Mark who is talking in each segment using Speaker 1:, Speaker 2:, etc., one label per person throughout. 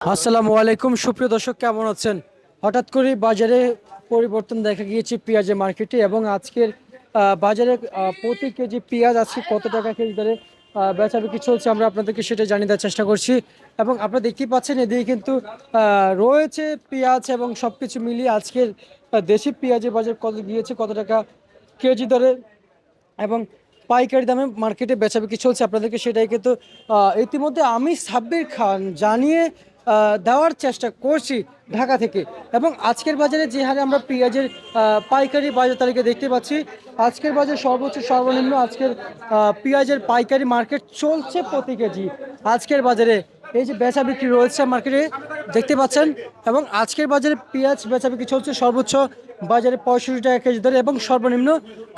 Speaker 1: আসসালামু আলাইকুম সুপ্রিয় দর্শক, কেমন আছেন? হঠাৎ করে বাজারে পরিবর্তন দেখা গিয়েছে পেঁয়াজের মার্কেটে, এবং আজকের বাজারে প্রতি কেজি পেঁয়াজ আজকে কত টাকা কেজি দরে বেচা বিক্রি চলছে আমরা আপনাদেরকে সেটা জানিয়ে দেওয়ার চেষ্টা করছি। এবং আপনারা দেখতেই পাচ্ছেন এদিকে কিন্তু রয়েছে পেঁয়াজ, এবং সব কিছু মিলিয়ে আজকের দেশি পেঁয়াজের বাজার কত গিয়েছে, কত টাকা কেজি দরে এবং পাইকারি দামে মার্কেটে বেচাবিক্রি চলছে আপনাদেরকে সেটাই কিন্তু ইতিমধ্যে আমি সাব্বির খান জানিয়ে দেওয়ার চেষ্টা করছি ঢাকা থেকে। এবং আজকের বাজারে যে হারে আমরা পেঁয়াজের পাইকারি বাজার তালিকা দেখতে পাচ্ছি, আজকের বাজার সর্বোচ্চ সর্বনিম্ন আজকের পেঁয়াজের পাইকারি মার্কেট চলছে প্রতি কেজি আজকের বাজারে। এই যে বেচা বিক্রি রয়েছে মার্কেটে দেখতে পাচ্ছেন, এবং আজকের বাজারে পেঁয়াজ বেচা বিক্রি চলছে সর্বোচ্চ বাজারে 65 টাকা কেজি দরে, এবং সর্বনিম্ন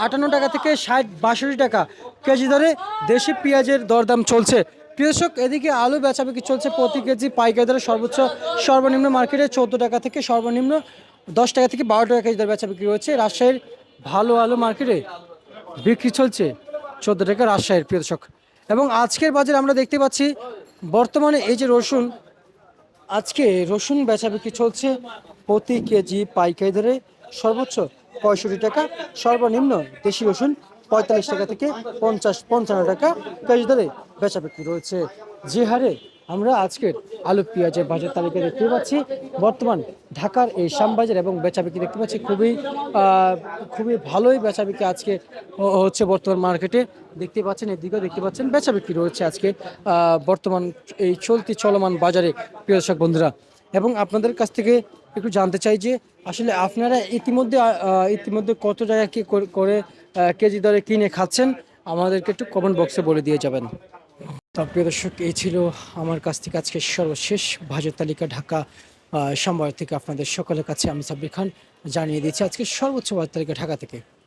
Speaker 1: 58 টাকা থেকে 60-62 টাকা কেজি দরে দেশি পেঁয়াজের দরদাম চলছে। কৃষক এদিকে আলু বেচা বিক্রি চলছে প্রতি কেজি পাইকারি দরে সর্বোচ্চ সর্বনিম্ন মার্কেটে 14 টাকা থেকে সর্বনিম্ন 10 টাকা থেকে 12 টাকা কেজি দরে বেচা বিক্রি হচ্ছে। রাজশাহীর ভালো আলু মার্কেটে বিক্রি চলছে 14 টাকা রাজশাহীর কৃষক। এবং আজকের বাজারে আমরা দেখতে পাচ্ছি বর্তমানে এই যে রসুন, আজকে রসুন বেচা বিক্রি চলছে প্রতি কেজি পাইকারি দরে সর্বোচ্চ 65 টাকা, সর্বনিম্ন দেশি রসুন 45 টাকা থেকে 50-55 টাকা কেজি দরে বেচা বিক্রি রয়েছে। যে হারে আমরা আজকের আলু পেঁয়াজের বাজার তালিকা দেখতে পাচ্ছি, বর্তমান ঢাকার এই শ্যামবাজার এবং বেচা বিক্রি দেখতে পাচ্ছি খুবই ভালোই বেচা বিক্রি আজকে হচ্ছে বর্তমান মার্কেটে। দেখতে পাচ্ছেন এদিকেও দেখতে পাচ্ছেন বেচা বিক্রি রয়েছে আজকে বর্তমান এই চলমান বাজারে, প্রিয় দর্শক বন্ধুরা। এবং আপনাদের কাছ থেকে একটু জানতে চাই যে আসলে আপনারা ইতিমধ্যে কত টাকা কি করে কেজি দরে কিনে খাচ্ছেন, আমাদেরকে একটু কমেন্ট বক্সে বলে দিয়ে যাবেন। তো প্রিয় দর্শক, এই ছিল আমার কাছ থেকে আজকে সর্বশেষ বাজার তালিকা ঢাকা সমবায় থেকে আপনাদের সকলের কাছে আমি সাব্বির খান জানিয়ে দিয়েছি আজকে সর্বোচ্চ বাজার তালিকা ঢাকা থেকে।